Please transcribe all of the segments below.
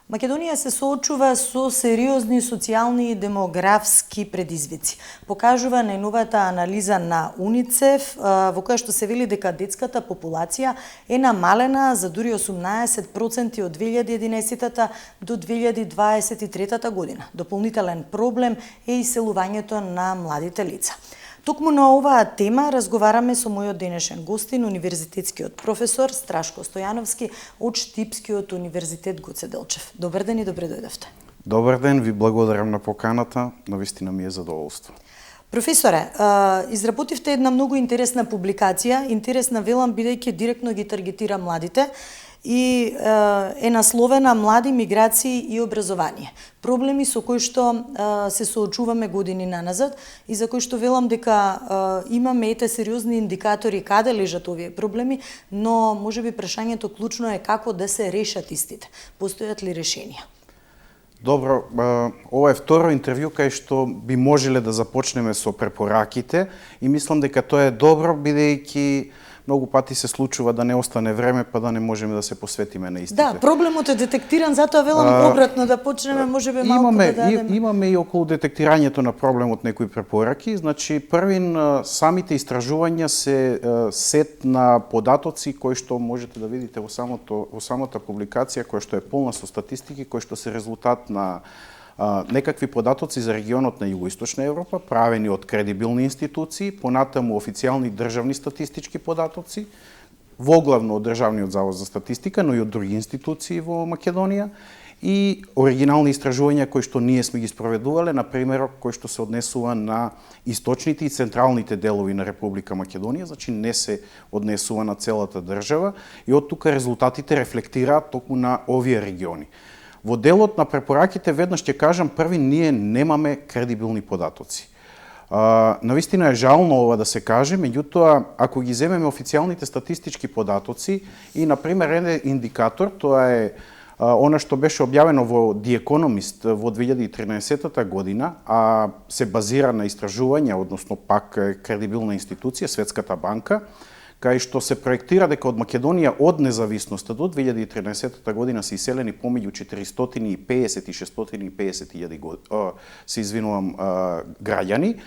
Македонија се соочува со сериозни социјални и демографски предизвици. Покажува најновата анализа на УНИЦЕФ, во која што се вели дека детската популација е намалена за дури 18% од 2011 до 2023 година. Дополнителен проблем е иселувањето на младите лица. Токму на оваа тема разговараме со мојот денешен гостин, универзитетскиот професор Страшко Стојановски од Штипскиот универзитет Гоце Делчев. Добар ден и добре дојдовте. Добар ден, ви благодарам на поканата, навистина ми е задоволство. Професоре, изработивте една многу интересна публикација, интересна велам бидејќи директно ги таргетира младите и е насловена Млади, миграции и образование. Проблеми со кои што се соочуваме години наназад и за кои што велам дека имаме сериозни индикатори каде лежат овие проблеми, но можеби прашањето клучно е како да се решат истите. Постојат ли решенија? Добро, ова е второ интервју кај што би можеле да започнеме со препораките и мислам дека тоа е добро бидејќи многу пати се случува да не остане време па да не можеме да се посветиме на истите. Да, проблемот е детектиран, затоа велам обратно да почнеме, можеби малку да дадеме. Имаме и околу детектирањето на проблемот некои препораки. Значи, првин самите истражувања се сет на податоци кои што можете да видите во самата публикација, која што е полна со статистики, кои што се резултат на некакви податоци за регионот на Југоисточна Европа, правени од кредибилни институции, понатаму официјални државни статистички податоци, воглавно од Државниот завод за статистика, но и од други институции во Македонија, и оригинални истражувања кои што ние сме ги спроведувале, например, кои што се однесува на источните и централните делови на Република Македонија, значи не се однесува на целата држава, и од тука резултатите рефлектираат токму на овие региони. Во делот на препораките, веднаш ќе кажам, први, ние немаме кредибилни податоци. Навистина е жално ова да се каже, меѓутоа, ако ги земеме официјалните статистички податоци и, например, еден индикатор, тоа е она што беше објавено во The Economist во 2013 година, а се базира на истражувања, односно пак кредибилна институција, Светската банка, кај што се проектира дека од Македонија од независноста до 2013 година се иселени помеѓу 450 и 650 илјади граѓани.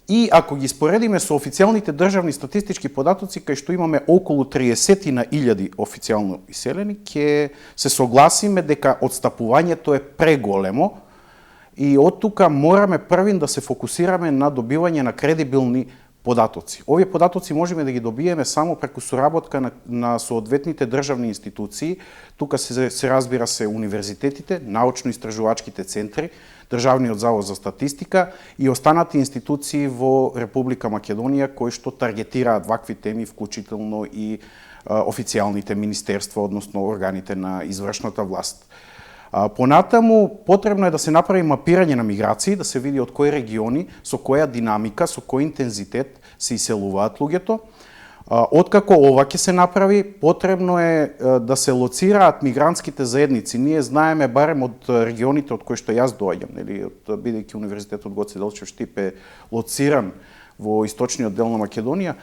И ако ги споредиме со официјалните државни статистички податоци, кај што имаме околу 30.000 официјално иселени, ќе се согласиме дека отстапувањето е преголемо и од тука мораме првин да се фокусираме на добивање на кредибилни податоци. Овие податоци можеме да ги добиеме само преку соработка на соодветните државни институции. Тука се разбира се универзитетите, научно-истражувачките центри, Државниот завод за статистика и останати институции во Република Македонија кои што таргетираат вакви теми, вклучително и официјалните министерства, односно органите на извршната власт. Понатаму, потребно е да се направи мапирање на миграции, да се види од кои региони, со која динамика, со кој интензитет се иселуваат луѓето. Откако ова ќе се направи, потребно е да се лоцираат мигрантските заедници. Ние знаеме барем од регионите од кои што јас доаѓам, бидејќи Универзитетот Гоце Делчев Штип е лоциран во источниот дел на Македонија,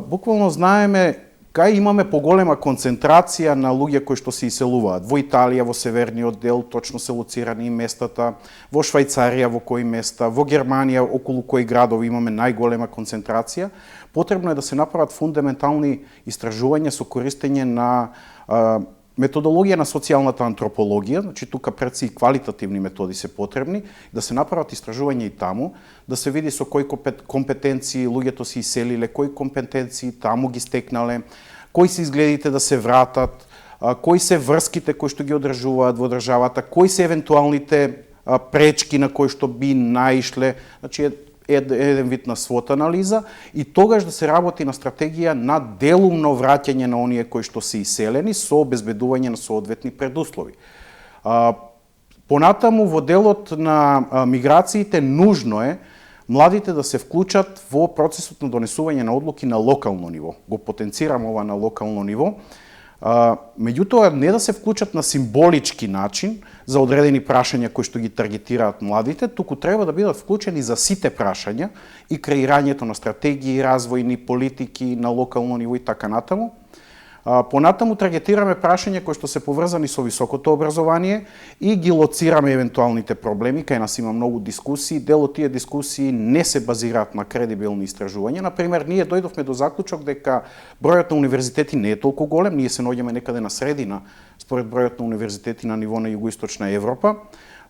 буквално знаеме кај имаме поголема концентрација на луѓе кои што се иселуваат. Во Италија, во северниот дел, точно се лоцирани местата, во Швајцарија, во кои места, во Германија, околу кои градови имаме најголема концентрација. Потребно е да се направат фундаментални истражувања со користење на методологија на социјалната антропологија, значи тука пред се и квалитативни методи се потребни, да се направат истражувања и таму, да се види со кои компетенции луѓето се иселиле, кои компетенции таму ги стекнале, кои се изгледите да се вратат, кои се врските кои што ги одржуваат во државата, кои се евентуалните пречки на кои што би наишле, значи еден вид на свот анализа и тогаш да се работи на стратегија на делумно враќање на оние кои што се иселени со обезбедување на соодветни предуслови. Понатаму во делот на миграциите нужно е младите да се вклучат во процесот на донесување на одлуки на локално ниво. Го потенцирам ова на локално ниво. Меѓутоа, не да се вклучат на символички начин за одредени прашања кои што ги таргетираат младите, туку треба да бидат вклучени за сите прашања и креирањето на стратегии, развојни политики на локално ниво и така натаму. Понатаму таргетираме прашања кои што се поврзани со високото образование и ги лоцираме евентуалните проблеми, кај нас има многу дискусии, дел од тие дискусии не се базираат на кредибилни истражувања. Например, ние дојдовме до заклучок дека бројот на универзитети не е толку голем, ние се наоѓаме некаде на средина според бројот на универзитети на ниво на југоисточна Европа,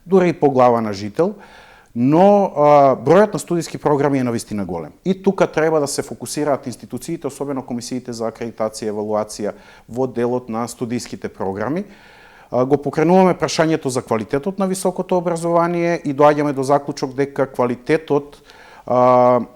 дури и по глава на жител, но бројот на студиски програми е навистина голем. И тука треба да се фокусираат институциите, особено комисиите за акредитација и евалуација во делот на студиските програми. Го покренуваме прашањето за квалитетот на високото образование и доаѓаме до заклучок дека квалитетот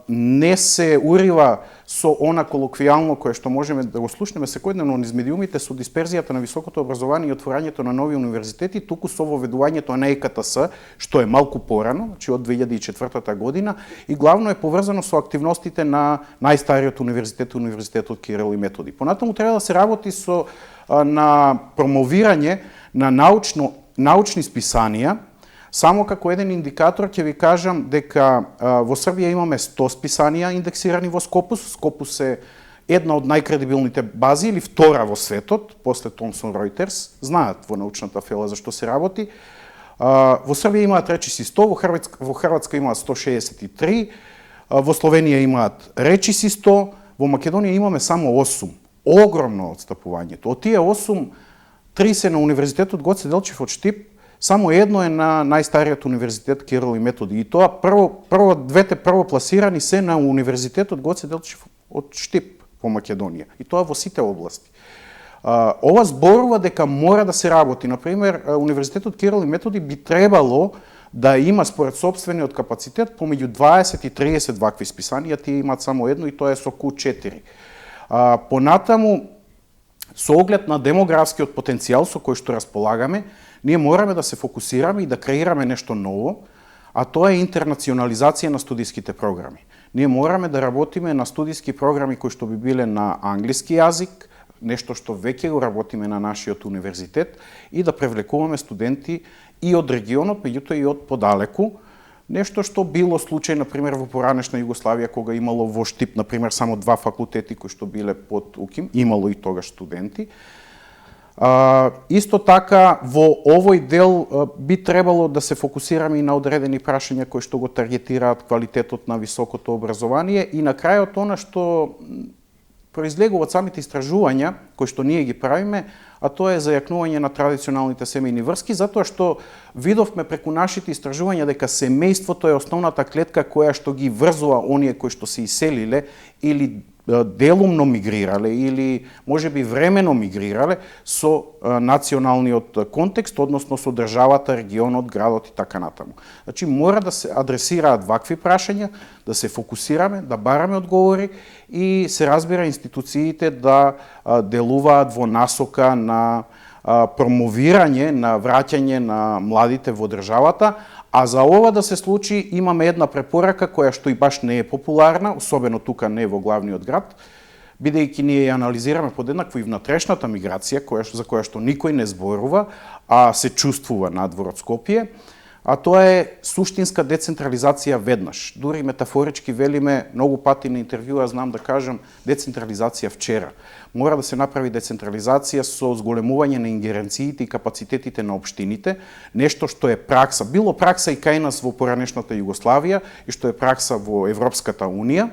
не се урива со она колоквијално кое што можеме да го слушнеме секојдневно низ медиумите со дисперзијата на високото образование и отворањето на нови универзитети, туку со воведувањето на ЕКТС, што е малку порано, значи од 2004 година, и главно е поврзано со активностите на најстариот универзитетот Кирил и Методи. Понатаму треба да се работи на промовирање на научни списанија. Само како еден индикатор ќе ви кажам дека во Србија имаме 100 списанија индексирани во Скопус. Скопус е една од најкредибилните бази или втора во светот, после Thomson Reuters. Знаат во научната фела за што се работи. Во Србија имаат речиси 100, во Хрватска имаат 163, во Словенија имаат речиси 100, во Македонија имаме само 8. Огромно отстапувањето. Од тие 8, 3 се на Универзитетот Гоце Делчев од Штип, само едно е на најстариот универзитет Кирил и Методи. И тоа двете првопласирани се на Универзитетот Гоце Делчев од Штип по Македонија. И тоа во сите области. Ова зборува дека мора да се работи. Например, Универзитетот Кирил и Методи би требало да има според сопствениот капацитет помеѓу 20 и 30 вакви списанија, тие имаат само едно и тоа е со Q4. Понатаму, со оглед на демографскиот потенцијал со кој што располагаме, ние мораме да се фокусираме и да креираме нешто ново, а тоа е интернационализација на студиските програми. Ние мораме да работиме на студиски програми кои што би биле на англиски јазик, нешто што веќе го работиме на нашиот универзитет, и да привлекуваме студенти и од регионот, меѓутоа и од подалеку, нешто што било случај, например, во поранешна Југославија, кога имало во Штип, например, само 2 факултети кои што биле под УКИМ, имало и тогаш студенти. Исто така, во овој дел би требало да се фокусираме и на одредени прашања кои што го таргетираат квалитетот на високото образование и на крајот она што произлегува од самите истражувања кои што ние ги правиме, а тоа е зајакнување на традиционалните семејни врски, затоа што видовме преку нашите истражувања дека семејството е основната клетка која што ги врзува оние кои што се иселиле или делумно мигрирале или можеби времено мигрирале со националниот контекст, односно со државата, регионот, градот и така натаму. Значи мора да се адресираат вакви прашања, да се фокусираме, да бараме одговори и се разбира институциите да делуваат во насока на промовирање, на враќање на младите во државата. А за ова да се случи, имаме една препорака која што и баш не е популарна, особено тука не во главниот град, бидејќи ние ја анализираме подеднакво и внатрешната миграција, за која што никој не зборува, а се чувствува надвор од Скопје, а тоа е суштинска децентрализација веднаш. Дури метафорички велиме, многу пати на интервјуа знам да кажам, децентрализација вчера. Мора да се направи децентрализација со зголемување на ингеренциите и капацитетите на општините, нешто што е пракса, било пракса и кај нас во поранешната Југославија и што е пракса во Европската Унија,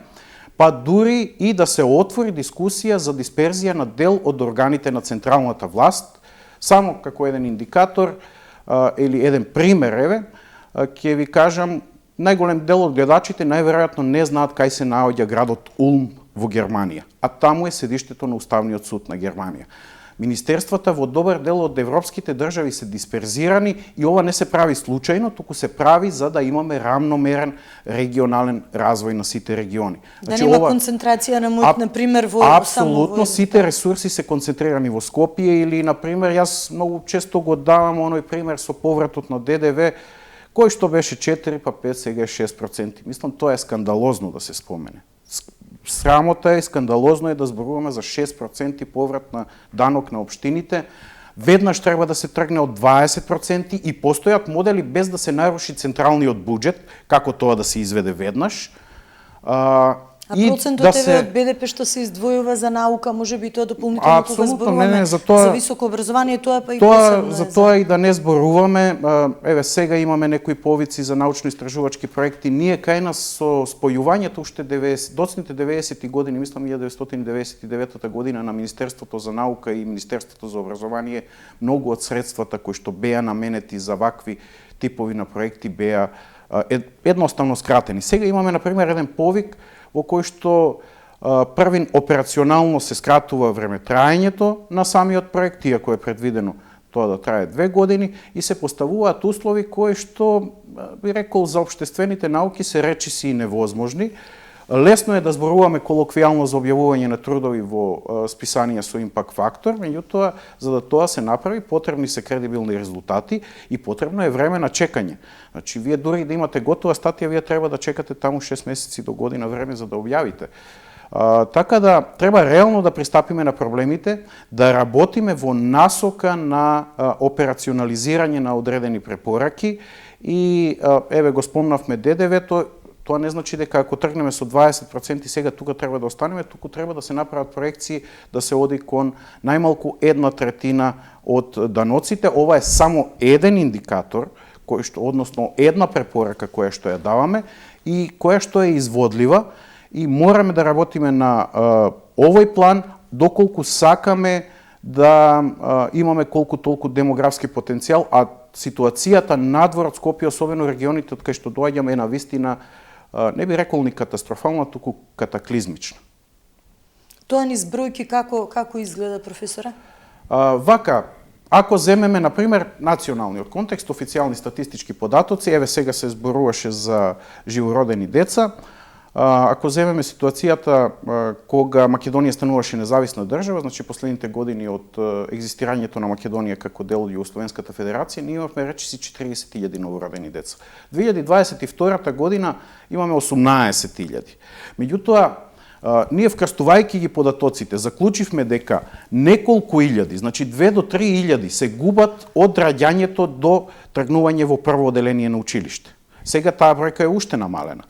па дури и да се отвори дискусија за дисперзија на дел од органите на централната власт, само како еден индикатор, или еден пример, ќе ви кажам, најголем дел од гледачите најверојатно не знаат кај се наоѓа градот Улм во Германија, а таму е седиштето на Уставниот суд на Германија. Министерствата во добар дел од европските држави се дисперзирани и ова не се прави случајно, туку се прави за да имаме рамномерен регионален развој на сите региони. Да нема концентрација на мојот, например, во апсолутно сите ресурси се концентрирани во Скопје или, например, јас многу често го давам оној пример со повратот на ДДВ, кој што беше 4 па 5, сега е 6%. Мислам, тоа е скандалозно да се спомене. Срамота е, скандалозно е да зборуваме за 6% поврат на данок на општините. Веднаш треба да се тргне од 20% и постојат модели без да се наруши централниот буџет, како тоа да се изведе веднаш. А процентот од БДП што се издвојува за наука, може би тоа дополнително кога зборуваме за високо образование, тоа па и посебно. За тоа и да не зборуваме, еве сега имаме некои повици за научно-истражувачки проекти. Ние кај нас со спојувањето уште доцните 90-ти години, мислам 1999 година на Министерството за наука и Министерството за образование, многу од средствата кои што беа наменети за вакви типови на проекти беа едноставно скратени. Сега имаме на пример еден повик во кој што првин операционално се скратува времетраењето на самиот проект, иако е предвидено тоа да трае 2 години, и се поставуваат услови кои што, би рекол, за општествените науки се речиси и невозможни. Лесно е да зборуваме колоквијално за објавување на трудови во списанија со импакт фактор, меѓутоа, за да тоа се направи, потребни се кредибилни резултати и потребно е време на чекање. Значи, вие дури да имате готова статија, вие треба да чекате таму 6 месеци до година време за да објавите. Така да, треба реално да пристапиме на проблемите, да работиме во насока на операционализирање на одредени препораки и, еве, го спомнавме ДДВ-то. Тоа не значи дека ако тргнеме со 20% сега тука треба да останеме, туку треба да се направат проекции да се оди кон најмалку 1/3 од даноците. Ова е само еден индикатор, кој што, односно една препорака која што ја даваме и која што е изводлива, и мораме да работиме на овој план доколку сакаме да имаме колку толку демографски потенцијал, а ситуацијата надвор од Скопје, особено регионите од кај што доаѓаме, е навистина, не би рекол ни катастрофална, туку катаклизмична. Тоа низ бројки како изгледа, професоре? Вака, ако земеме, например, националниот контекст, официјални статистички податоци, еве сега се зборуваше за живородени деца, ако земеме ситуацијата кога Македонија стануваше независна држава, значи последните години од екзистирањето на Македонија како дел од Југословенската федерација, ние имавме речиси 40.000 новородени деца. 2022 година имаме 18.000. Меѓутоа, ние вкрстувајќи ги податоците, заклучивме дека неколку илјади, значи 2 до 3 илјади се губат од раѓањето до тргнување во прво оделение на училиште. Сега таа бројка е уште намалена.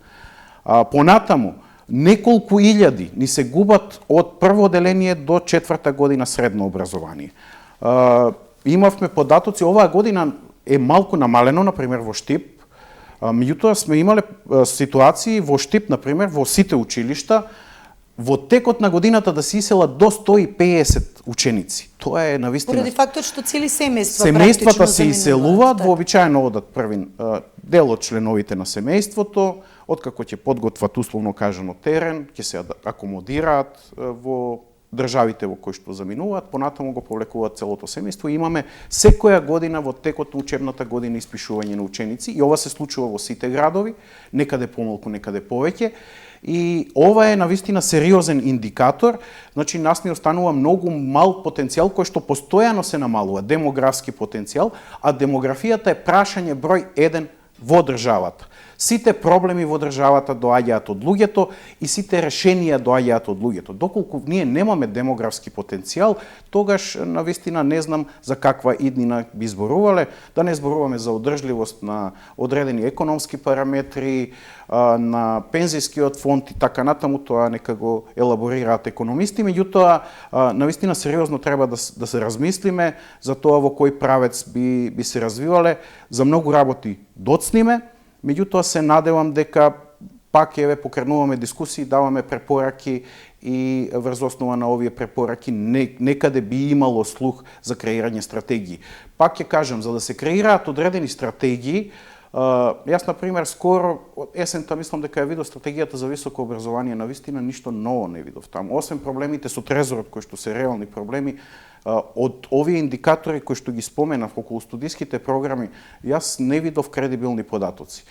Понатаму, неколку илјади ни се губат од прво оделение до 4-та година средно образование. Имавме податоци, оваа година е малку намалено, например, во Штип, меѓутоа сме имале ситуации во Штип, например, во сите училишта, во текот на годината да се иселат до 150 ученици. Тоа е навистина. Поради фактот што цели семејствата се иселуваат, вообичаено одат првин дел од членовите на семејството, откако ќе подготват условно кажано терен, ќе се акомодираат во државите во кои што заминуваат, понатаму го повлекуваат целото семејство и имаме секоја година во текот на учебната година испишување на ученици, и ова се случува во сите градови, некаде помалку, некаде повеќе. И ова е навистина сериозен индикатор, значи нас ни останува многу мал потенцијал кој што постојано се намалува, демографски потенцијал, а демографијата е прашање број 1 во државата. Сите проблеми во државата доаѓаат од луѓето и сите решенија доаѓаат од луѓето. Доколку ние немаме демографски потенцијал, тогаш навистина не знам за каква иднина би зборувале, да не зборуваме за одржливост на одредени економски параметри, на пензискиот фонд и така натаму, тоа нека го елаборираат економисти, меѓутоа навистина сериозно треба да се размислиме за тоа во кој правец би се развивале. За многу работи доцниме, меѓутоа се надевам дека пак еве покренуваме дискусии, даваме препораки и врз основа на овие препораки некаде би имало слух за креирање стратегии. Пак ќе кажам, за да се креираат одредени стратегии, јас, например, скоро, есента, мислам дека ја видов стратегијата за високо образование, навистина ништо ново не видов таму. Освен проблемите со трезорот, кои што се реални проблеми, од овие индикатори кои што ги споменав околу студиските програми, јас не видов кредибилни податоци.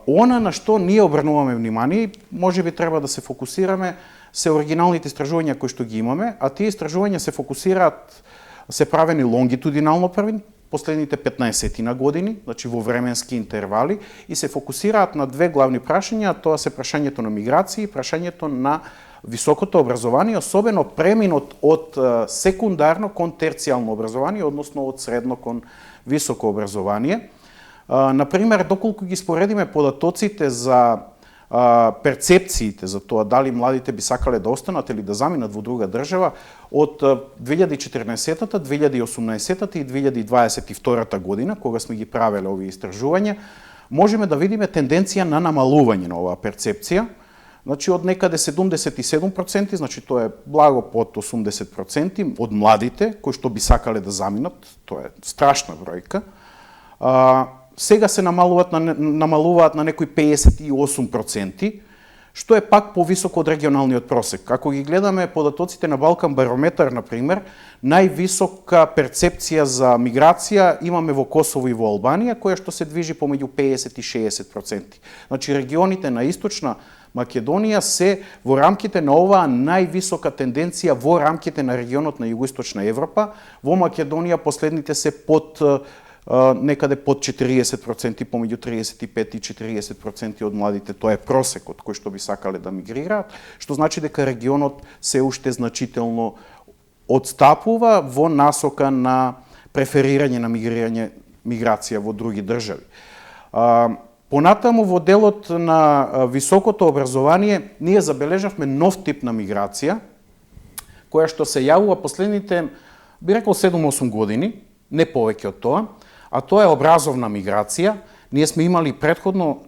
Она на што ние обрнуваме внимание, може би треба да се фокусираме, се оригиналните истражувања кои што ги имаме, а тие истражувања се фокусираат, се правени лонгитудинално првин, последните 15 на години, значи во временски интервали, и се фокусираат на две главни прашања, тоа се прашањето на миграција и прашањето на високото образование, особено преминот од секундарно кон терцијално образование, односно од средно кон високо образование. Например, доколку ги споредиме податоците за перцепциите за тоа дали младите би сакале да останат или да заминат во друга држава од 2014-та, 2018-та и 2022 година, кога сме ги правеле овие истражувања, можеме да видиме тенденција на намалување на оваа перцепција. Значи, од некаде 77%, значи тоа е благо под 80% од младите кои што би сакале да заминат, тоа е страшна бројка. Сега се намалуваат на некои 58%, што е пак повисоко од регионалниот просек. Ако ги гледаме податоците на Балкан Барометар, например, највисока перцепција за миграција имаме во Косово и во Албанија, која што се движи помеѓу 50 и 60%. Значи, регионите на Источна Македонија се во рамките на оваа највисока тенденција во рамките на регионот на Југоисточна Европа. Во Македонија последните се под некаде под 40%, помеѓу 35 и 40% од младите, тоа е просекот кој што би сакале да мигрираат, што значи дека регионот се уште значително одстапува во насока на преферирање на миграција во други држави. Понатаму во делот на високото образование ние забележавме нов тип на миграција, која што се јавува последните, би рекол 7-8 години, не повеќе од тоа, а тоа е образовна миграција. Ние сме имали претходно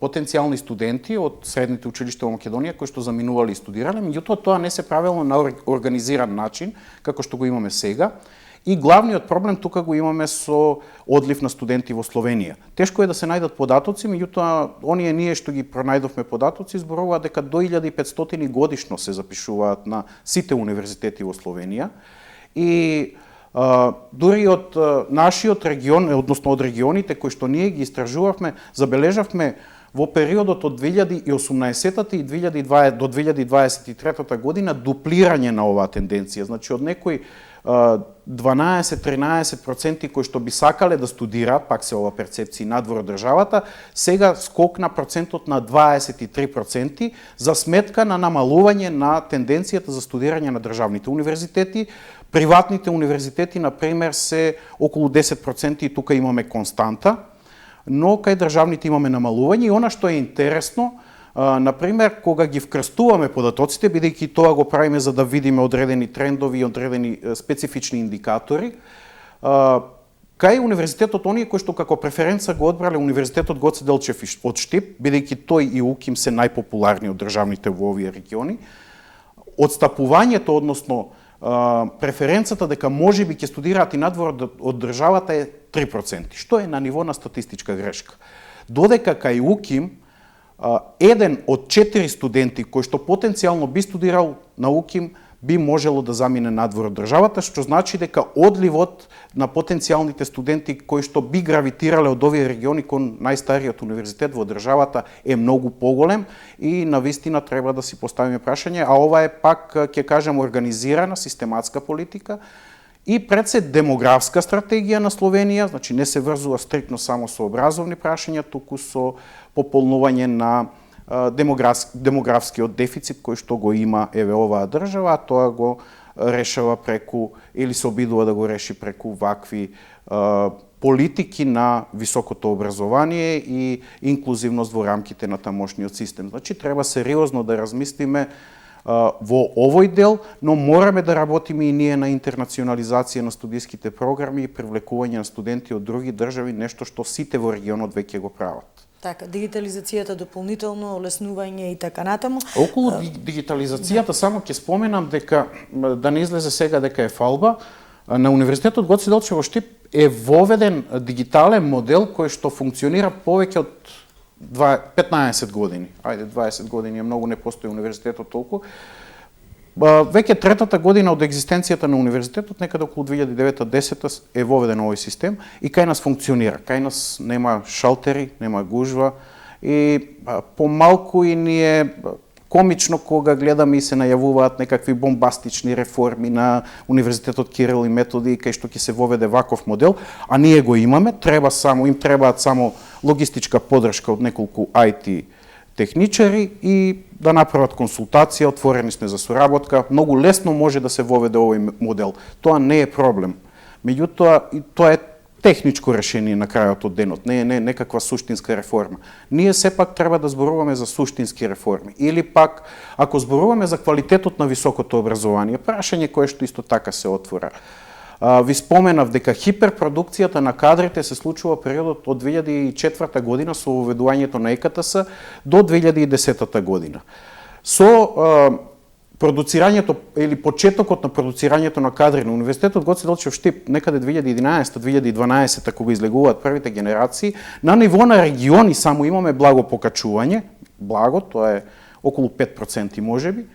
потенцијални студенти од средните училишта во Македонија кои што заминувале и студирале, меѓутоа тоа не се правело на организиран начин, како што го имаме сега. И главниот проблем тука го имаме со одлив на студенти во Словенија. Тешко е да се најдат податоци, меѓутоа оние ние што ги пронајдовме податоци зборуваат дека до 1500 годишно се запишуваат на сите универзитети во Словенија. И дури од нашиот регион, односно од регионите кои што ние ги истражувавме, забележавме во периодот од 2018 и до 2023 година дуплирање на оваа тенденција. Значи, од некои 12-13% кои што би сакале да студираат, пак се ова перцепција надвор од државата, сега скокна процентот на 23% за сметка на намалување на тенденцијата за студирање на државните универзитети. Приватните универзитети, например, се околу 10% и тука имаме константа, но кај државните имаме намалување. И она што е интересно, например, кога ги вкрстуваме податоците, бидејќи тоа го правиме за да видиме одредени трендови и одредени специфични индикатори, кај универзитетот, оние кои што како преференца го одбрале универзитетот Гоце Делчев од Штип, бидејќи тој и УКИМ се најпопуларни од државните во овие региони, одстапувањето, односно преференцата дека можеби ќе студираат и надвор од државата е 3%, што е на ниво на статистичка грешка. Додека кај УКИМ, еден од 4 студенти кои што потенцијално би студирал на УКИМ би можело да замине надвор од државата, што значи дека одливот на потенцијалните студенти кои што би гравитирале од овие региони кон најстариот универзитет во државата е многу поголем и навистина треба да си поставиме прашање, а ова е пак, ќе кажем, организирана систематска политика и пред се демографска стратегија на Словенија, значи не се врзува стриктно само со образовни прашања, туку со пополнување на демографскиот дефицит кој што го има еве оваа држава, а тоа го решава преку, или се обидува да го реши преку вакви политики на високото образование и инклузивност во рамките на тамошниот систем. Значи, треба сериозно да размислиме во овој дел, но мораме да работиме и ние на интернационализација на студиските програми и привлекување на студенти од други држави, нешто што сите во регионот веќе го прават. Така, дигитализацијата дополнително, олеснување и така натаму. Околу дигитализацијата само ќе споменам дека, да не излезе сега дека е фалба, на Универзитетот Гоце Делчев во Штип е воведен дигитален модел кој што функционира повеќе од 15 години. Ајде, 20 години е многу, не постои универзитетот толку. Веќе третата година од екзистенцијата на универзитетот, некаде околу 2009-10 е воведен овој систем и кај нас функционира. Кај нас нема шалтери, нема гужва и помалку и ни е комично кога гледаме и се најавуваат некакви бомбастични реформи на Универзитетот Кирил и Методи кај што ќе се воведе ваков модел, а ние го имаме, им требаат само логистичка подршка од неколку IT техничари и да направат консултација, отворени сме за соработка, многу лесно може да се воведе овој модел. Тоа не е проблем. Меѓутоа, и тоа е техничко решение на крајот од денот, не е некаква суштинска реформа. Ние сепак треба да зборуваме за суштински реформи. Или пак, ако зборуваме за квалитетот на високото образование, прашање кое што исто така се отвора. Ви споменав дека хиперпродукцијата на кадрите се случува периодот од 2004 година со воведувањето на ЕКТС до 2010 година. Со продуцирањето или почетокот на продуцирањето на кадри на Универзитетот Гоце Делчев Штип некаде 2011-2012 кога излегуваат првите генерации, на ниво на региони само имаме благо покачување, благо, тоа е околу 5% можеби,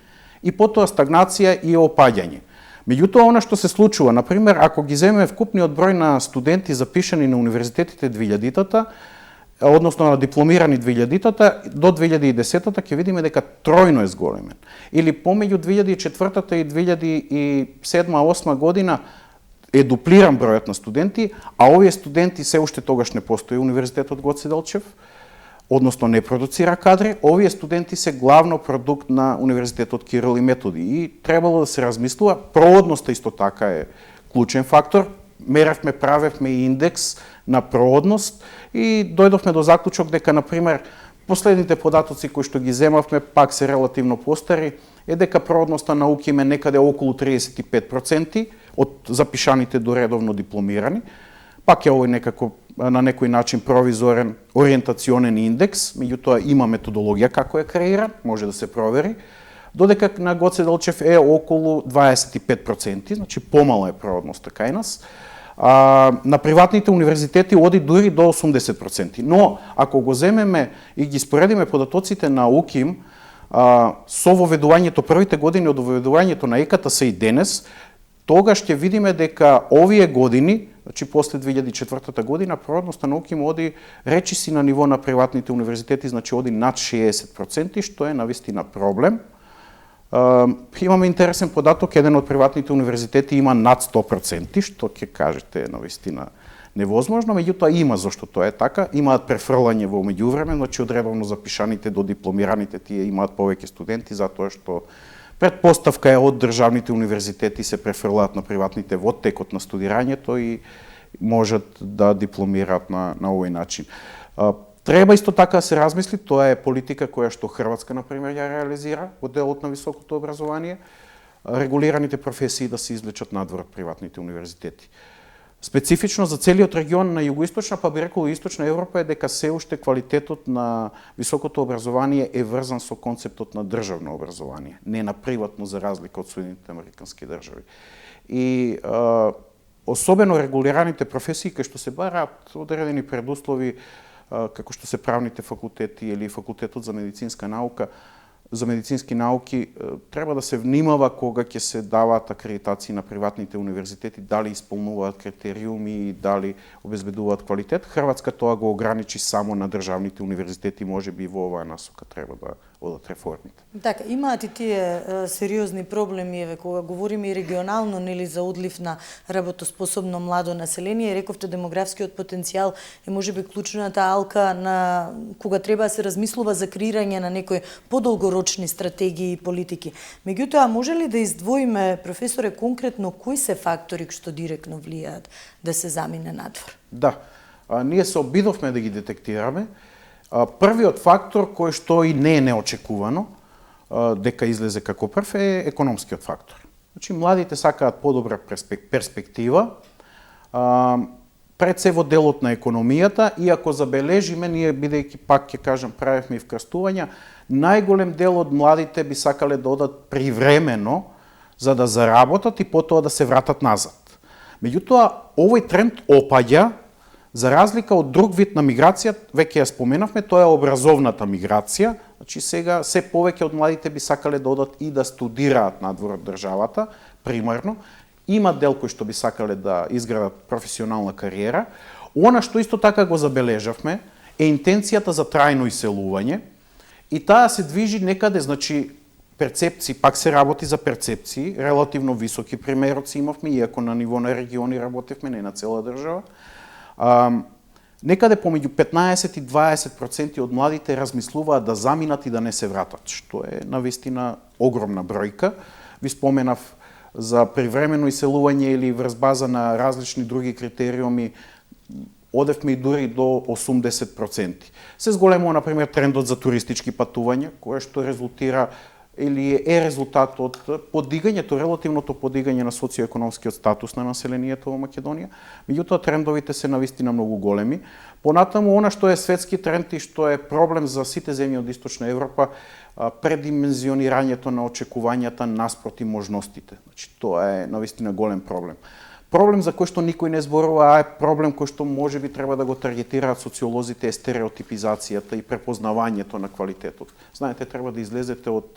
и потоа стагнација и опаѓање. Меѓутоа, она што се случува, например, ако ги земеме вкупниот број на студенти запишани на универзитетите 2000-та, односно на дипломирани 2000-та, до 2010-та ќе видиме дека тројно е зголемен. Или помеѓу 2004-та и 2007-2008 година е дуплиран бројот на студенти, а овие студенти се уште тогаш не постои Универзитетот Гоце Делчев, односно не продуцира кадри, овие студенти се главно продукт на Универзитетот Кирил и Методи и требало да се размислува. Проводноста исто така е клучен фактор. Правевме и индекс на проводност и дојдовме до заклучок дека, например, последните податоци кои што ги земавме, пак се релативно постари, е дека проводноста на УКИМ е некаде околу 35% од запишаните до редовно дипломирани. Пак е овој некако на некој начин провизорен ориентационен индекс, меѓутоа има методологија како е креиран, може да се провери, додека на Гоце Делчев е околу 25%, значи помала е проводноста кај нас. На приватните универзитети оди дури до 80%. Но, ако го земеме и ги споредиме податоците на УКИМ, со воведувањето првите години од воведувањето на ЕКТС и денес, тогаш ќе видиме дека овие години, значи после 2004 година, проводноста на УКИМ оди речиси на ниво на приватните универзитети, значи оди над 60%, што е навистина проблем. Имаме интересен податок, еден од приватните универзитети има над 100%, што ќе кажете е навистина невозможно, меѓутоа има зашто тоа е така, имаат префрлање во меѓувреме, значи од редовно запишаните до дипломираните тие имаат повеќе студенти, затоа што предпоставка е од државните универзитети се префрлаат на приватните во текот на студирањето и можат да дипломираат на овој начин. Треба исто така да се размисли, тоа е политика која што Хрватска, например, ја реализира во делот на високото образование, регулираните професии да се извлечат надвор од приватните универзитети. Специфично за целиот регион на југоисточна, па би рекол и источна Европа, е дека се уште квалитетот на високото образование е врзан со концептот на државно образование, не на приватно, за разлика од Соединетите американски држави. И особено регулираните професии кои што се бараат одредени предуслови, како што се правните факултети или факултетот за медицинска наука, за медицински науки, треба да се внимава кога ќе се даваат акредитации на приватните универзитети, дали исполнуваат критериуми и дали обезбедуваат квалитет. Хрватска тоа го ограничи само на државните универзитети, можеби во оваа насока треба да одат реформите. Така, имаат и тие сериозни проблеми, еве, кога говориме и регионално, нели, за одлив на работоспособно младо население, рековте демографскиот потенцијал е можеби клучната алка на кога треба да се размислува за креирање на некои подолгорочни стратегии и политики. Меѓутоа, може ли да издвоиме, професоре, конкретно кои се фактори што директно влијаат да се замине надвор? Да, ние се обидовме да ги детектираме. Првиот фактор кој што и не е неочекувано дека излезе како прв е економскиот фактор. Значи, младите сакаат подобра перспектива, пред се во делот на економијата, и ако забележиме, ние бидејќи пак ќе кажам правевме и вкрстувања, најголем дел од младите би сакале да одат привремено за да заработат и потоа да се вратат назад. Меѓутоа, овој тренд опаѓа, за разлика од друг вид на миграција, веќе ја споменавме, тоа е образовната миграција. Значи сега се повеќе од младите би сакале да одат и да студираат надвор од државата, примарно. Има дел кои што би сакале да изградат професионална кариера. Она што исто така го забележавме е интенцијата за трајно иселување и таа се движи некаде, значи перцепции, пак се работи за перцепции, релативно високи примероци имавме, иако на ниво на региони работевме, не на цела држава. Некаде помеѓу 15 и 20% од младите размислуваат да заминат и да не се вратат, што е навистина огромна бројка. Ви споменав за привремено иселување или врз база на различни други критериуми, одевме и дури до 80%. Се зголемува, например, трендот за туристички патувања, кое што резултира или е резултат од подигањето, релативното подигање на социоекономскиот статус на населението во Македонија. Меѓутоа, трендовите се навистина многу големи. Понатаму, она што е светски тренд и што е проблем за сите земји од Источна Европа, предимензионирањето на очекувањата наспроти можностите. Значи, тоа е навистина голем проблем. Проблем за кој што никој не зборува, а е проблем кој што може би треба да го таргетираат социолозите, е стереотипизацијата и препознавањето на квалитетот. Знаете, треба да излезете од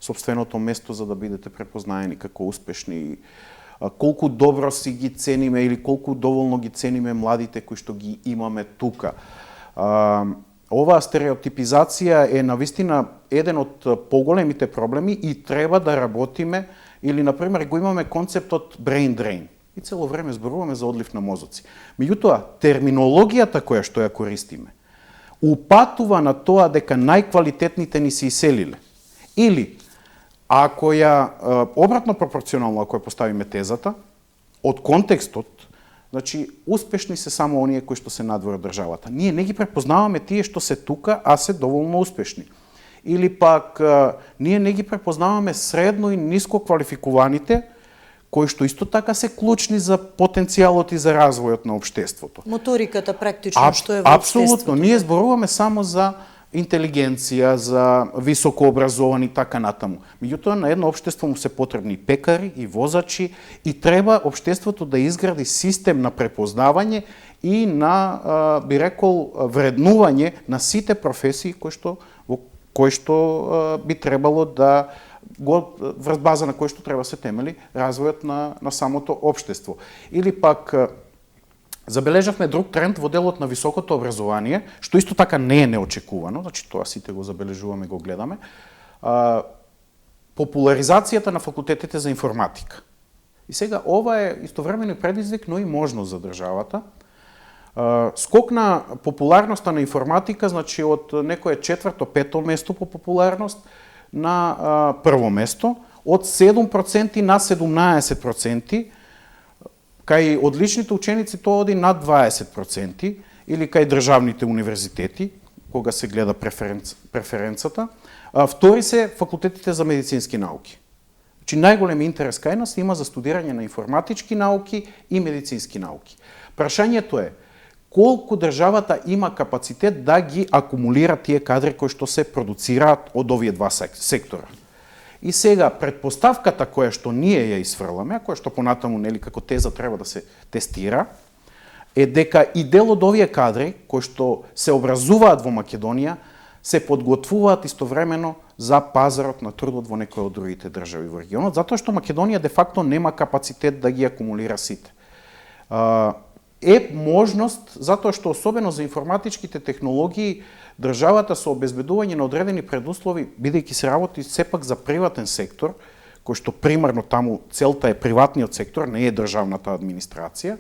сопственото место за да бидете препознаени како успешни. Колку добро си ги цениме или колку доволно ги цениме младите кои што ги имаме тука. Оваа стереотипизација е навистина еден од поголемите проблеми и треба да работиме, или, например, го имаме концептот brain drain. И цело време зборуваме за одлив на мозоци. Меѓутоа, терминологијата која што ја користиме, упатува на тоа дека најквалитетните ни се иселиле. Или, ако ја обратно пропорционално, ако ја поставиме тезата, од контекстот, значи, успешни се само оние кои што се надвор од државата. Ние не ги препознаваме тие што се тука, а се доволно успешни. Или пак, ние не ги препознаваме средно и ниско квалификуваните, кои што исто така се клучни за потенцијалот и за развојот на општеството. Моториката практично што е во општеството. Апсолутно, ние зборуваме само за интелигенција, за високо образовани така натаму. Меѓутоа, на едно општество му се потребни пекари и возачи и треба општеството да изгради систем на препознавање и на, би рекол, вреднување на сите професии кои што би требало да врз база на кој што треба се темели развојот на самото општество. Или пак забележавме друг тренд во делот на високото образование, што исто така не е неочекувано, значи тоа сите го забележуваме, го гледаме, популаризацијата на факултетите за информатика. И сега ова е истовремено предизвик, но и можност за државата. Скок на популарноста на информатика, значи од некое 4-5 место по популарност на прво место, од 7% на 17%, кај одличните ученици тоа оди над 20%, или кај државните универзитети, кога се гледа преференцата. Втори се факултетите за медицински науки. Значи, најголем интерес кај нас има за студирање на информатички науки и медицински науки. Прашањето е, колку државата има капацитет да ги акумулира тие кадри кои што се продуцираат од овие два сектора. И сега, предпоставката која што ние ја изфрламе, која што понатаму, нели, како теза треба да се тестира, е дека и дел од овие кадри, кои што се образуваат во Македонија, се подготвуваат истовремено за пазарот на трудот во некои од другите држави во регионот, затоа што Македонија де факто нема капацитет да ги акумулира сите. Е можност, затоа што особено за информатичките технологии, државата со обезбедување на одредени предуслови, бидејќи се работи сепак за приватен сектор, кој што примарно таму целта е приватниот сектор, не е државната администрација,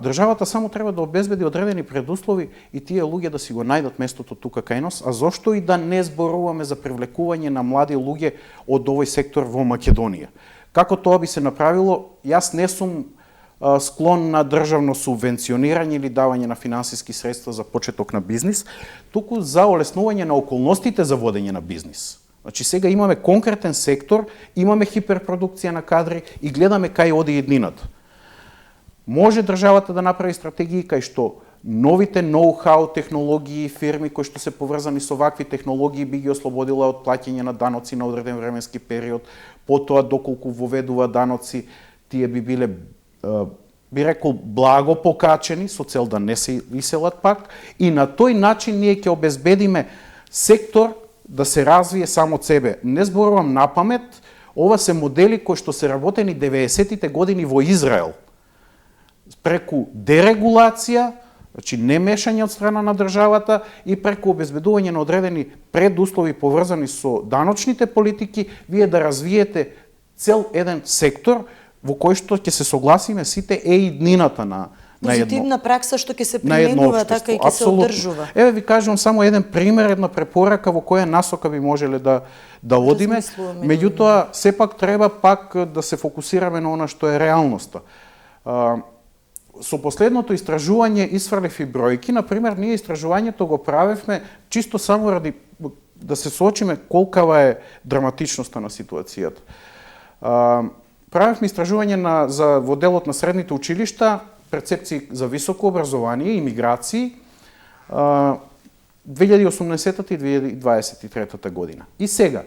државата само треба да обезбеди одредени предуслови и тие луѓе да си го најдат местото тука кај нас, а зошто и да не зборуваме за привлекување на млади луѓе од овој сектор во Македонија. Како тоа би се направило, јас не сум склон на државно субвенционирање или давање на финансиски средства за почеток на бизнис, туку за олеснување на околностите за водење на бизнис. Значи сега имаме конкретен сектор, имаме хиперпродукција на кадри и гледаме кај оди еднината. Може државата да направи стратегии кај што новите ноу-хау технологии, фирми кои што се поврзани со вакви технологии би ги ослободила од плаќање на даноци на одреден временски период, потоа доколку воведува даноци, тие би биле, би рекол, благо покачени со цел да не се иселат пак, и на тој начин ние ќе обезбедиме сектор да се развие само од себе. Не зборувам на памет, ова се модели кои што се работени 90-тите години во Израел. Преку дерегулација, значи не мешање од страна на државата и преку обезбедување на одредени предуслови поврзани со даночните политики, вие да развиете цел еден сектор во кој што ќе се согласиме сите е иднината на позитивна пракса што ќе се применува така и ќе се одржува. Еве ви кажувам само еден пример, една препорака во која насока би можеле да одиме. Меѓутоа сепак треба пак да се фокусираме на она што е реалноста. со последното истражување исфрлив и бројки, например, ние истражувањето го правевме чисто само ради да се соочиме колкава е драматичноста на ситуацијата. Правевме истражување во делот на средните училишта, перцепции за високо образование и миграции 2018 и 2023 година. И сега,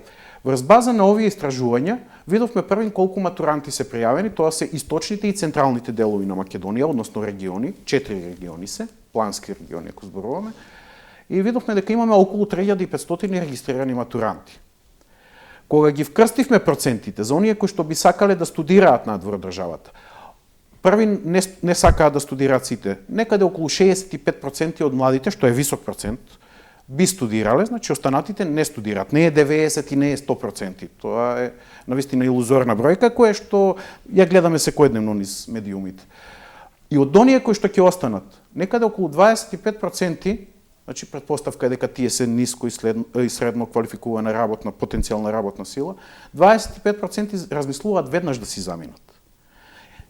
врз база на овие истражувања, видовме првин колку матуранти се пријавени, тоа се источните и централните делови на Македонија, односно региони, 4 региони се, плански региони ако зборуваме, и видовме дека имаме околу 3500 регистрирани матуранти. Кога ги вкрстивме процентите за оние кои што би сакале да студираат надвор од државата, први не сакаат да студираат сите, некаде околу 65% од младите, што е висок процент, би студирале, значи останатите не студираат. Не е 90 и не е 100%. Тоа е навистина илузорна бројка, која што ја гледаме секојдневно низ медиумите. И од оние кои што ќе останат, некаде околу 25%, значи претпоставка е дека тие се ниско и средно квалификувана потенцијална работна сила, 25% размислуваат веднаш да си заминат.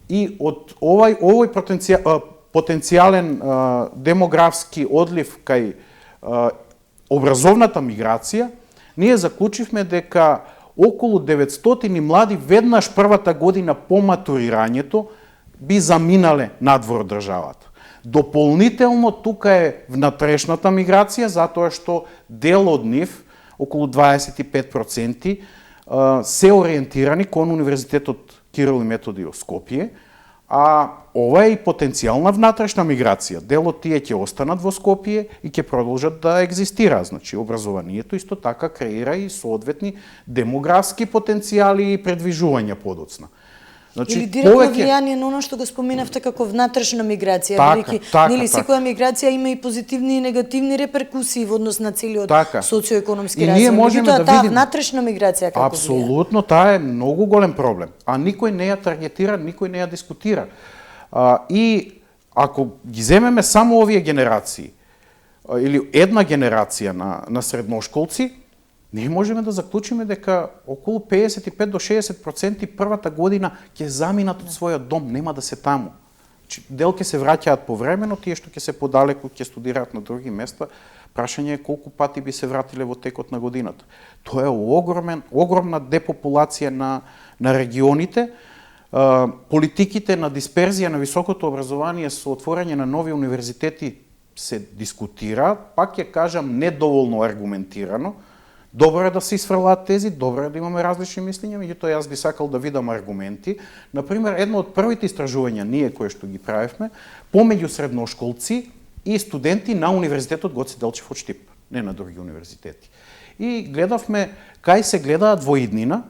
И од овој потенцијален демографски одлив кај образовната миграција, ние заклучивме дека околу 900 млади веднаш првата година по матурирањето би заминале надвор од државата. Дополнително тука е внатрешната миграција, затоа што дел од нив, околу 25%, се ориентирани кон Универзитетот Кирил и Методи во Скопје, а ова е и потенцијална внатрешна миграција. Дел од тие ќе останат во Скопје и ќе продолжат да екзистираат. Значи, образованието исто така креира и соодветни демографски потенцијали и предвижувања подоцна. Значи, или директно влијание на оно што го споменавте како внатрешна миграција, бидејќи нели секоја миграција има и позитивни и негативни реперкусии во однос на целиот социоекономски развој. Меѓутоа, таа внатрешна миграција како апсолутно, таа е многу голем проблем, а никој не ја таргетира, никој не ја дискутира. И ако ги земеме само овие генерации, или една генерација на средношколци, ние можеме да заклучиме дека околу 55 до 60% првата година ќе заминат од својот дом, нема да се таму. Дел ќе се враќаат повремено, тие што ќе се подалеку, ќе студираат на други места, прашање е колку пати би се вратиле во текот на годината. Тоа е огромна депопулација на регионите. Политиките на дисперзија на високото образование со отворање на нови универзитети се дискутираат, пак ќе кажам недоволно аргументирано. Добро е да се исфрлаат тези, добро е да имаме различни мислења, меѓутоа јас би сакал да видам аргументи. Например, едно од првите истражувања ние кои што ги правевме, помеѓу средношколци и студенти на Универзитетот Гоце Делчев од Штип, не на други универзитети. И гледавме кај се гледаат во иднина,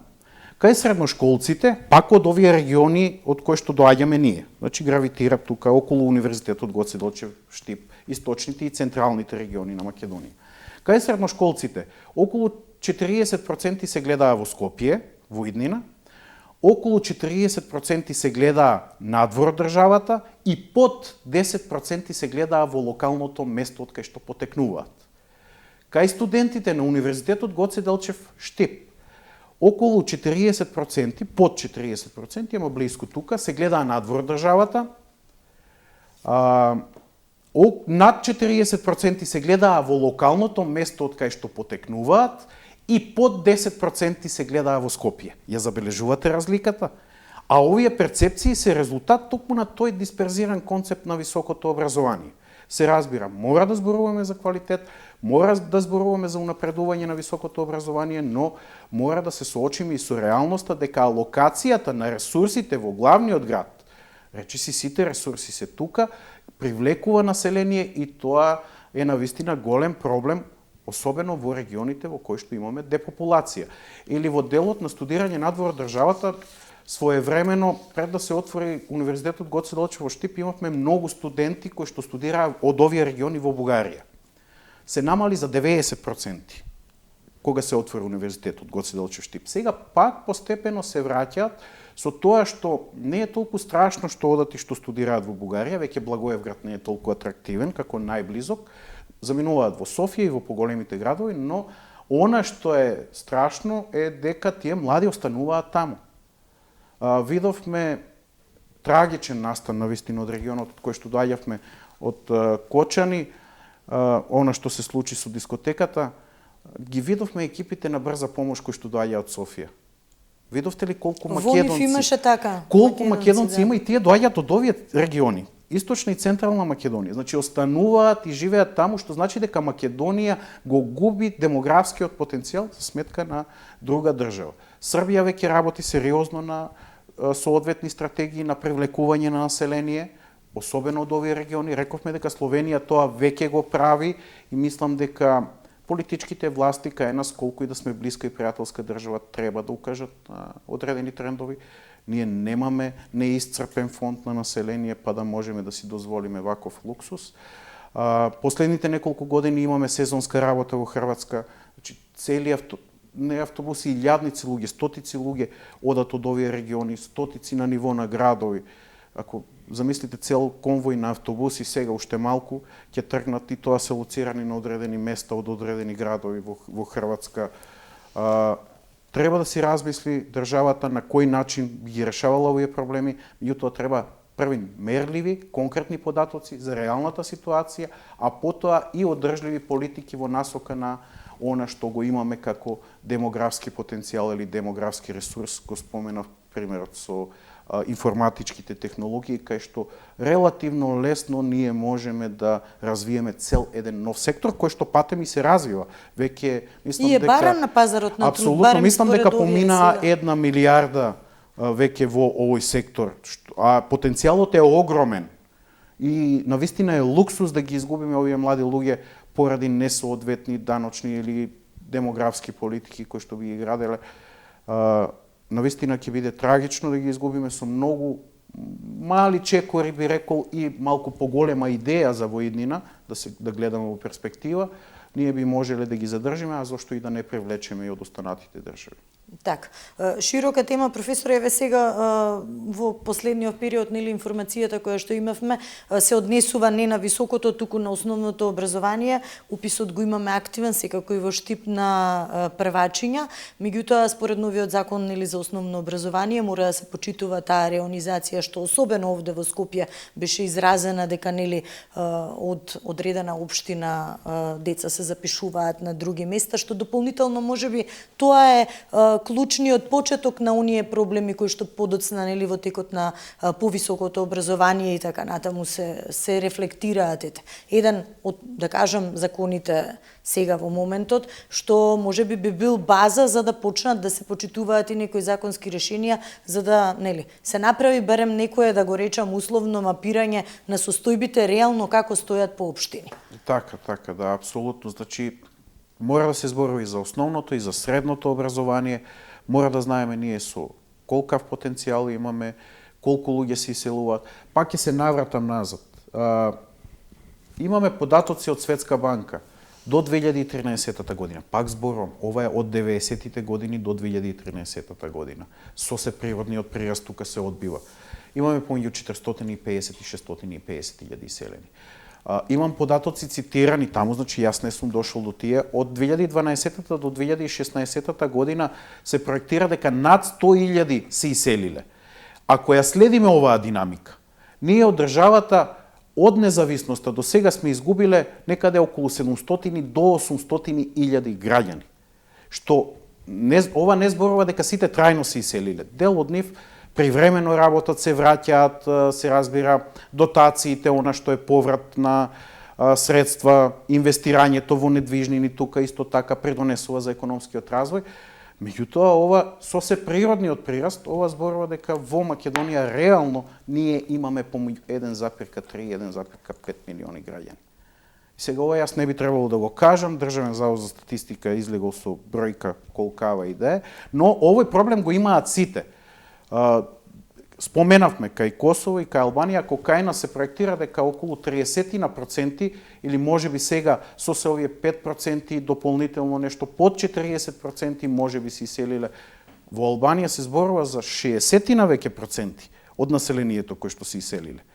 кај средношколците, пак од овие региони од кои што доаѓаме ние. Значи гравитират тука околу Универзитетот Гоце Делчев Штип, источните и централните региони на Македонија. Кај средношколците, околу 40% се гледаа во Скопје, во иднина, околу 40% се гледаа надвор од државата и под 10% се гледаа во локалното место од кај што потекнуваат. Кај студентите на Универзитетот Гоце Делчев Штип, околу 40%, под 40%, ама близко тука, се гледаа надвор од државата, над 40% се гледаа во локалното место од кај што потекнуваат и под 10% се гледаа во Скопје. Ја забележувате разликата? А овие перцепции се резултат токму на тој дисперзиран концепт на високото образование. Се разбира, мора да зборуваме за квалитет, мора да зборуваме за унапредување на високото образование, но мора да се соочиме и со реалноста дека алокацијата на ресурсите во главниот град, речиси сите ресурси се тука, привлекува население и тоа е навистина голем проблем, особено во регионите во кои што имаме депопулација. Или во делот на студирање надвор од државата, своевремено, пред да се отвори Универзитетот Гоце Делчев во Штип, имавме многу студенти кои што студираа од овие региони во Бугарија. Се намали за 90% кога се отвори Универзитетот Гоце Делчев Штип. Сега пак постепено се враќаат со тоа што не е толку страшно што одат и што студираат во Бугарија, веќе Благоевград не е толку атрактивен како најблизок, заминуваат во Софија и во поголемите градови, но она што е страшно е дека тие млади остануваат таму. Видовме трагичен настан навистина од регионот од кој што доаѓавме од Кочани, она што се случи со дискотеката, ги видовме екипите на брза помош кои што доаѓа од Софија. Видовте ли колку македонци? Имаше така. Колку македонци има и тие доаѓаат од овие региони, Источна и Централна Македонија. Значи остануваат и живеат таму, што значи дека Македонија го губи демографскиот потенцијал за сметка на друга држава. Србија веќе работи сериозно на соодветни стратегии на привлекување на население, особено од овие региони. Рековме дека Словенија тоа веќе го прави и мислам дека политичките власти кај нас, колку и да сме блиска и пријателска држава, треба да укажат на одредени трендови. Ние немаме неисцрпен фонд на население, па да можеме да си дозволиме ваков луксус. Последните неколку години имаме сезонска работа во Хрватска. Значи, цели не автобуси, илјадници луѓе, стотици луѓе одат од овие региони, стотици на ниво на градови. Ако замислите цел конвој на автобуси, сега уште малку ќе тргнат и тоа се лоцирани на одредени места од одредени градови во Хрватска. Треба да си размисли државата на кој начин ги решавала овие проблеми, меѓутоа треба први мерливи, конкретни податоци за реалната ситуација, а потоа и одржливи политики во насока на она што го имаме како демографски потенцијал или демографски ресурс. Го споменав примерот со информатичките технологии, кај што релативно лесно ние можеме да развиеме цел еден нов сектор, кој што патем и се развива. Веќе мислам дека баран на пазарот на труд, апсолутно мислам дека поминаа 1 милијарда веќе во овој сектор, а потенцијалот е огромен. И навистина е луксус да ги изгубиме овие млади луѓе поради несоодветни даночни или демографски политики кои што би ги граделе. Навистина ќе биде трагично да ги изгубиме со многу мали чекори, би рекол, и малку поголема идеја за воиднина, да гледаме во перспектива. Ние би можеле да ги задржиме, а зошто и да не привлечеме и од останатите држави. Так, широка тема, професор, еве сега во последниот период, нели, информацијата која што имавме се однесува не на високото, туку на основното образование. Уписот го имаме активен, секако и во штип на првачиња, меѓутоа според новиот закон, нели, за основно образование мора да се почитува таа реонизација што особено овде во Скопје беше изразена дека, нели, од одредена општина деца се запишуваат на други места, што дополнително можеби тоа е клучниот почеток на оние проблеми кои што подоцна, нели, во текот на повисокото образование и така натаму се рефлектираат. Еден од, да кажам, законите сега во моментот, што можеби би бил база за да почнат да се почитуваат и некои законски решенија, за да, нели, се направи барем некое, да го речам, условно мапирање на состојбите реално како стојат по општини. Така, да, апсолутно. Значи, мора да се зборови за основното и за средното образование, мора да знаеме ние со колкав потенцијал имаме, колку луѓе се иселуваат. Пак ќе се навратам назад. Имаме податоци од Светска банка до 2013 година. Пак зборувам, ова е од 90-тите години до 2013 година. Со се природниот прираст тука се одбива. Имаме помеѓу 450 и 650 илјади иселени. Имам податоци цитирани таму, значи јас не сум дошол до тие. Од 2012 до 2016 година се проектира дека над 100.000 се иселиле. Ако ја следиме оваа динамика, ние од државата од независноста до сега сме изгубиле некаде околу 700 до 800.000 граѓани. Што ова не зборува дека сите трајно се иселиле. Дел од нив привремено работат, се враќаат, се разбира, дотациите, она што е поврат на средства, инвестирањето во недвижнини тука исто така придонесува за економскиот развој. Меѓутоа, ова со се природниот прираст, ова зборува дека во Македонија реално ние имаме помеѓу 1,3-1,5 милиони граѓани. И сега ова јас не би требало да го кажам, Државен завод за статистика излегол со бројка колкава и да е, но овој проблем го имаат сите. Споменавме кај Косово и кај Албанија, ако кај нас се проектира дека околу 30% или можеби сега со се овие 5% дополнително нешто под 40% можеби се иселиле. Во Албанија се зборува за 60 веќе проценти од населението кои што се иселиле.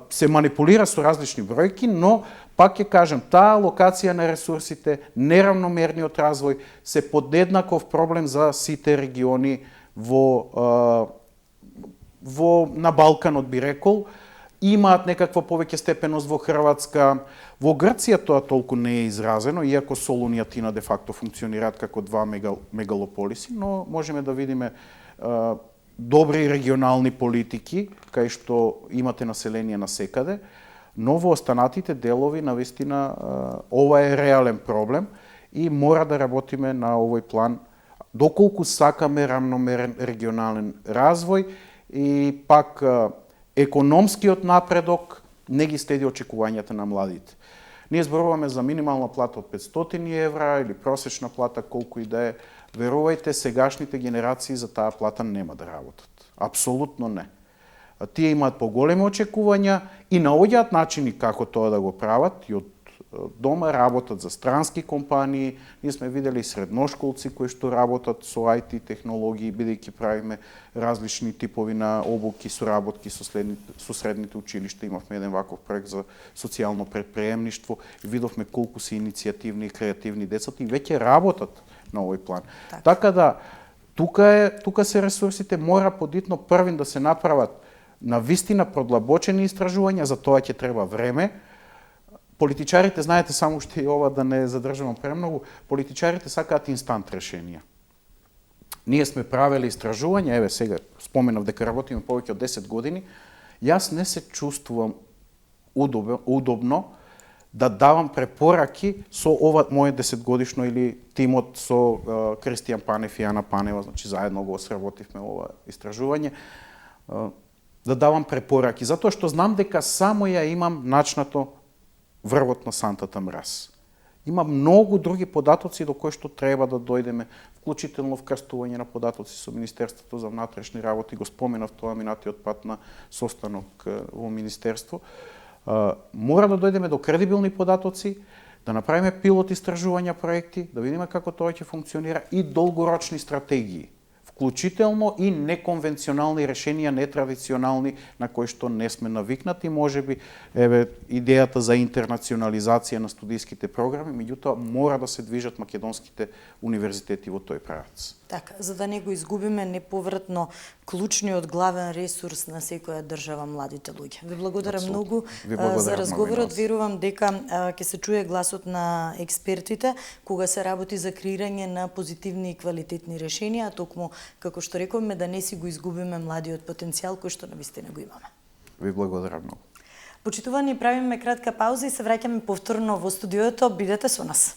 Се манипулира со различни бројки, но пак ќе кажам, таа локација на ресурсите, неравномерниот развој се подеднаков проблем за сите региони во на Балканот би рекол, имаат некаква повеќе степеност во Хрватска. Во Грција тоа толку не е изразено, иако Солун и Атина де факто функционираат како два мегалополиси, но можеме да видиме добри регионални политики, кај што имате население насекаде, но во останатите делови, навистина, ова е реален проблем и мора да работиме на овој план, доколку сакаме рамномерен регионален развој и пак економскиот напредок не ги следи очекувањата на младите. Ние зборуваме за минимална плата од 500 евра или просечна плата колку и да е. Верувајте, сегашните генерации за таа плата нема да работат. Апсолутно не. Тие имаат поголеми очекувања и наоѓаат начини како тоа да го прават и од дома работат за странски компании. Ние сме видели средношколци кои што работат со IT технологии, бидејќи правиме различни типови на обуки, соработки со средните училишта. Имавме еден ваков проект за социјално предприемништво и видовме колку се иницијативни и креативни децата и веќе работат на овој план. Така да, тука се ресурсите, мора подитно првин да се направат на вистина продлабочени истражувања, за тоа ќе треба време. Политичарите, знаете, само што и ова да не задржувам премногу, политичарите сакаат инстант решенија. Ние сме правели истражувања, еве сега споменав дека работиме повеќе од 10 години, јас не се чувствувам удобно да давам препораки со ова моје 10-годишно или тимот со Кристијан Панев и Ана Панева, значи заедно го сработивме ова истражување, да давам препораки, затоа што знам дека само ја имам начнато врвот на сантата мраз. Има многу други податоци до кои што треба да дојдеме, вклучително вкрстување на податоци со Министерството за внатрешни работи, го споменав тоа минатиот пат на состанок во Министерство. Мора да дојдеме до кредибилни податоци, да направиме пилот истражувања проекти, да видиме како тоа ќе функционира и долгорочни стратегии, вклучително и неконвенционални решенија, нетрадиционални, на кои што не сме навикнати, можеби, еве, идејата за интернационализација на студиските програми, меѓутоа мора да се движат македонските универзитети во тој правец. Така, за да не го изгубиме неповратно клучниот главен ресурс на секоја држава, младите луѓе. Ви благодарам многу за разговорот. Верувам дека ќе се чуе гласот на експертите кога се работи за креирање на позитивни и квалитетни решенија, токму како што рековме да не си го изгубиме младиот потенцијал кој што навистина го имаме. Ви благодарам многу. Почитувани, правиме кратка пауза и се враќаме повторно во студиото. Бидете со нас.